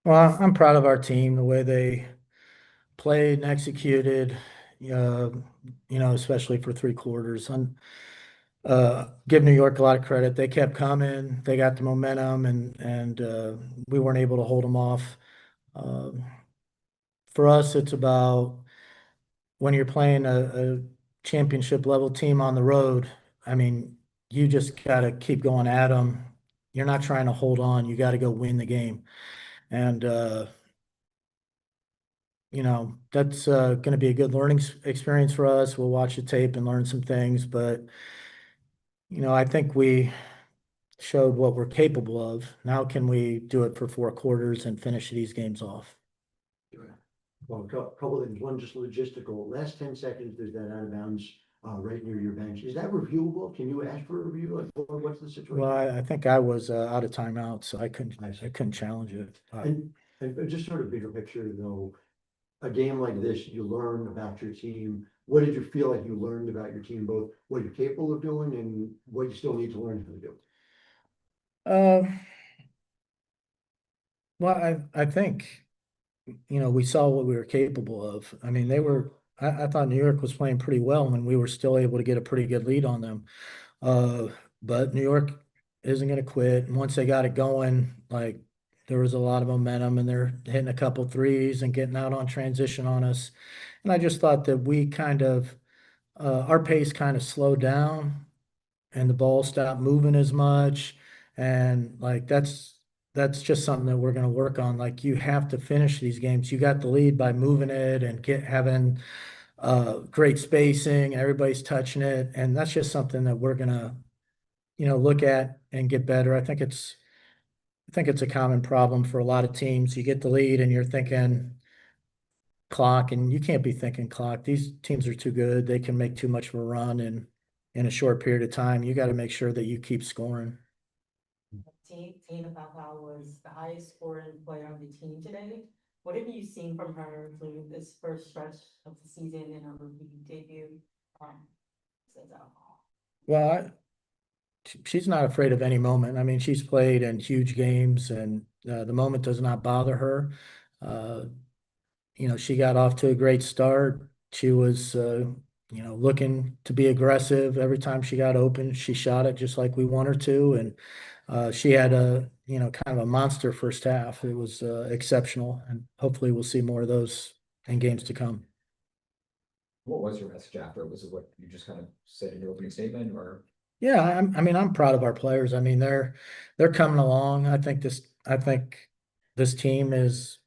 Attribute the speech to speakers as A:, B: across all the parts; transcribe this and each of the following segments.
A: Well, I'm proud of our team, the way they played and executed, uh, especially for three quarters. Give New York a lot of credit. They kept coming. They got the momentum, and we weren't able to hold them off. Um, for us, it's about when you're playing a championship level team on the road. I mean, you just got to keep going at them. You're not trying to hold on. You got to go win the game. And that's going to be a good learning experience for us. We'll watch the tape and learn some things, but I think we showed what we're capable of. Now, can we do it for four quarters and finish these games off?
B: Well, a couple of things. One, just logistical. Last 10 seconds, there's that out of bounds right near your bench. Is that reviewable? Can you ask for a review? Like, what's the
A: Well,
B: situation?
A: I think I was out of timeout, so I couldn't
B: I
A: I
B: see.
A: couldn't challenge it.
B: And just sort of bigger picture, though, a game like this, you learn about your team. What did you feel like you learned about your team, both what you're capable of doing and what you still need to learn how to do?
A: Uh, well, I think we saw what we were capable of. I mean, I thought New York was playing pretty well when we were still able to get a pretty good lead on them. Uh, but New York isn't going to quit. And once they got it going, like there was a lot of momentum and they're hitting a couple threes and getting out on transition on us. And I just thought that we our pace kind of slowed down and the ball stopped moving as much. And like that's just something that we're going to work on. Like you have to finish these games. You got the lead by moving it and having great spacing. Everybody's touching it, and that's just something that we're gonna look at and get better. I think it's a common problem for a lot of teams. You get the lead and you're thinking clock, and you can't be thinking clock. These teams are too good. They can make too much of a run in a short period of time. You got to make sure that you keep scoring.
C: Tina Paopao was the highest scoring player on the team today. What have you seen from her through this first stretch of the season and her rookie debut? Stands out.
A: Well, she's not afraid of any moment. I mean, she's played in huge games, and the moment does not bother her. Uh, she got off to a great start. She was, looking to be aggressive every time she got open. She shot it just like we want her to, and she had kind of a monster first half. It was exceptional, and hopefully we'll see more of those in games to come.
D: What was your message after? Was it what you just kind of said in your opening statement, or?
A: Yeah, I mean, I'm proud of our players. I mean, they're coming along. I think this team is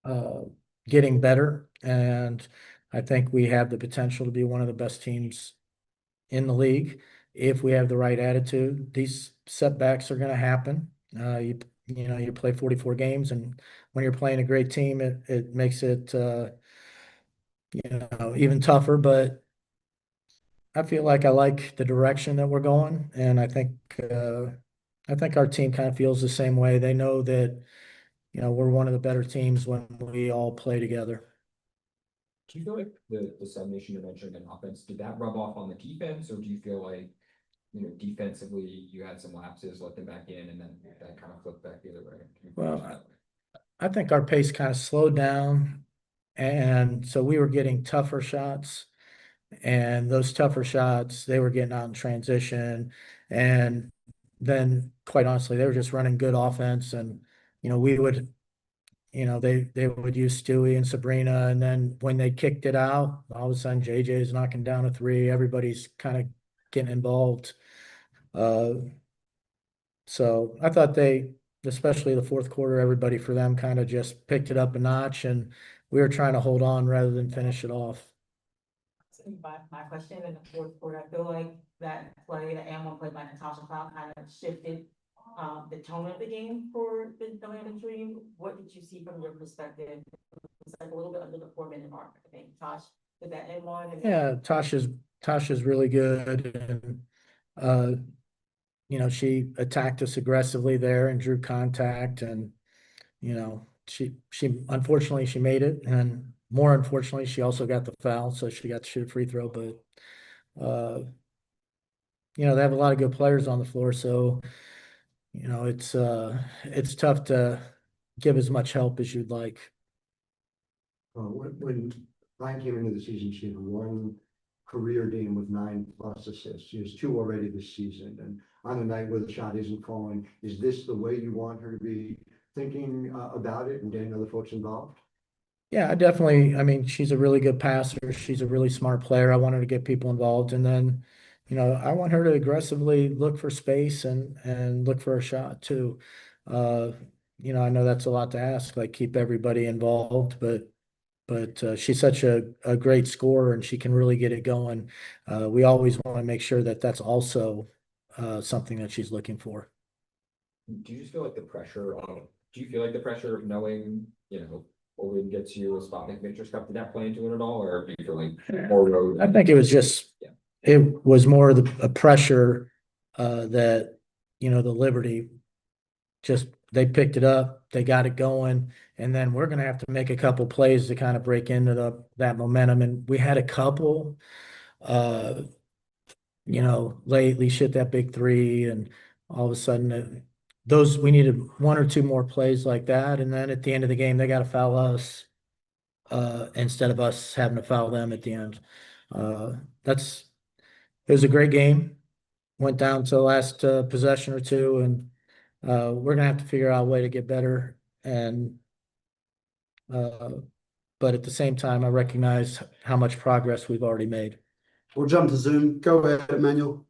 A: uh, getting better, and I think we have the potential to be one of the best teams in the league if we have the right attitude. These setbacks are going to happen. You play 44 games, and when you're playing a great team, it makes it even tougher. But I feel like I like the direction that we're going, and I think our team kind of feels the same way. They know that we're one of the better teams when we all play together.
D: Do you feel like the submission you mentioned in offense, did that rub off on the defense, or do you feel like, defensively you had some lapses, let them back in, and then that kind of flipped back the other way?
A: Well, I think our pace kind of slowed down, and so we were getting tougher shots, and those tougher shots, they were getting out in transition, and then quite honestly, they were just running good offense, and we would, they would use Stewie and Sabrina, and then when they kicked it out, all of a sudden JJ is knocking down a three. Everybody's kind of getting involved. Uh, so I thought especially the fourth quarter, everybody for them kind of just picked it up a notch, and we were trying to hold on rather than finish it off.
C: So my question in the fourth quarter, I feel like that play, the and one play by Natasha Cloud kind of shifted the tone of the game for the Atlanta Dream. What did you see from your perspective? It's like a little bit under the 4 minute mark, I think. Tosh did that and one.
A: Yeah, Tasha's really good, and uh, she attacked us aggressively there and drew contact, and she unfortunately she made it, and more unfortunately she also got the foul, so she got to shoot a free throw. But uh, they have a lot of good players on the floor, so it's tough to give as much help as you'd like.
B: When Ryan came into the season, she had one career game with 9+ assists. She has 2 already this season. And on a night where the shot isn't falling, is this the way you want her to be thinking about it and getting other folks involved?
A: Yeah, I mean, she's a really good passer. She's a really smart player. I want her to get people involved. And then, I want her to aggressively look for space and look for a shot too. Uh, I know that's a lot to ask, like keep everybody involved, but she's such a great scorer and she can really get it going. We always want to make sure that that's also something that she's looking for.
D: Do you just feel like the pressure of, do you feel like the pressure of knowing, Owen gets you a spot in the Adventures Cup, did that play into it at all, or do you feel like more road?
A: I think it was just,
D: Yeah.
A: it was more of a pressure that, the Liberty just, they picked it up, they got it going, and then we're going to have to make a couple plays to kind of break into that momentum. And we had a couple, uh, lately hit that big three, and all of a sudden, we needed 1 or 2 more plays like that. And then at the end of the game, they got to foul us instead of us having to foul them at the end. Uh, it was a great game. Went down to the last possession or two, and we're gonna have to figure out a way to get better. And uh, but at the same time, I recognize how much progress we've already made.
E: We'll jump to Zoom. Go ahead, Emmanuel.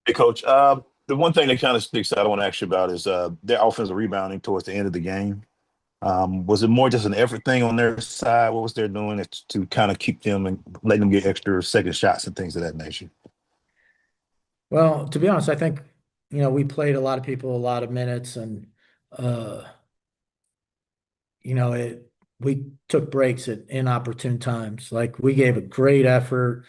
F: Hey, Coach. The one thing that kind of sticks out I want to ask you about is their offensive rebounding towards the end of the game. Was it more just an effort thing on their side? What was they doing to kind of keep them and let them get extra second shots and things of that nature?
A: Well, to be honest, I think we played a lot of people a lot of minutes, and uh, we took breaks at inopportune times. Like we gave a great effort.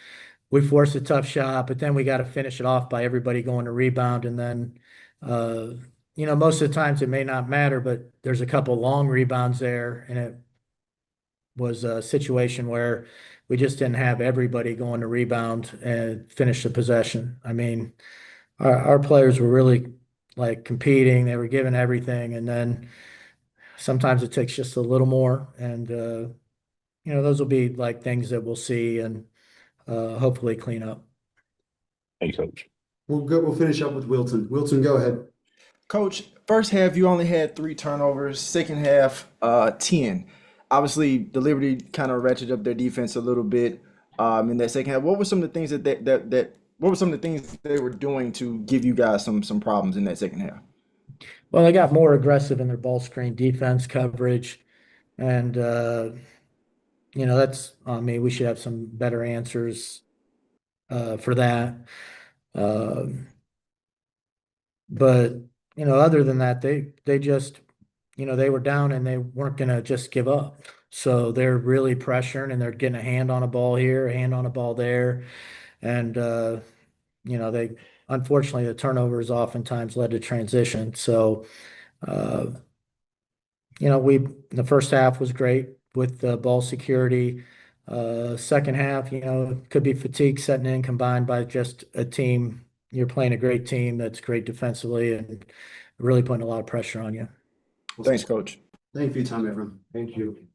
A: We forced a tough shot, but then we got to finish it off by everybody going to rebound. And then, uh, most of the times it may not matter, but there's a couple long rebounds there. And it was a situation where we just didn't have everybody going to rebound and finish the possession. I mean, our players were really like competing, they were giving everything. And then sometimes it takes just a little more. And, those will be like things that we'll see and hopefully clean up.
F: Hey, Coach.
E: We'll finish up with Wilton. Wilton, go ahead.
G: Coach, first half you only had 3 turnovers. Second half, 10. Obviously, the Liberty kind of ratcheted up their defense a little bit in that second half. What were some of the things what were some of the things they were doing to give you guys some problems in that second half?
A: Well, they got more aggressive in their ball screen defense coverage, and that's on me. We should have some better answers for that. Um, but other than that, they just they were down and they weren't gonna just give up. So they're really pressuring and they're getting a hand on a ball here, a hand on a ball there, and they unfortunately the turnovers oftentimes led to transition. So. Uh, the first half was great with the ball security. Second half, could be fatigue setting in combined by just a team. You're playing a great team that's great defensively and really putting a lot of pressure on you.
G: Thanks, Coach.
E: Thank you for your time, everyone.
B: Thank you.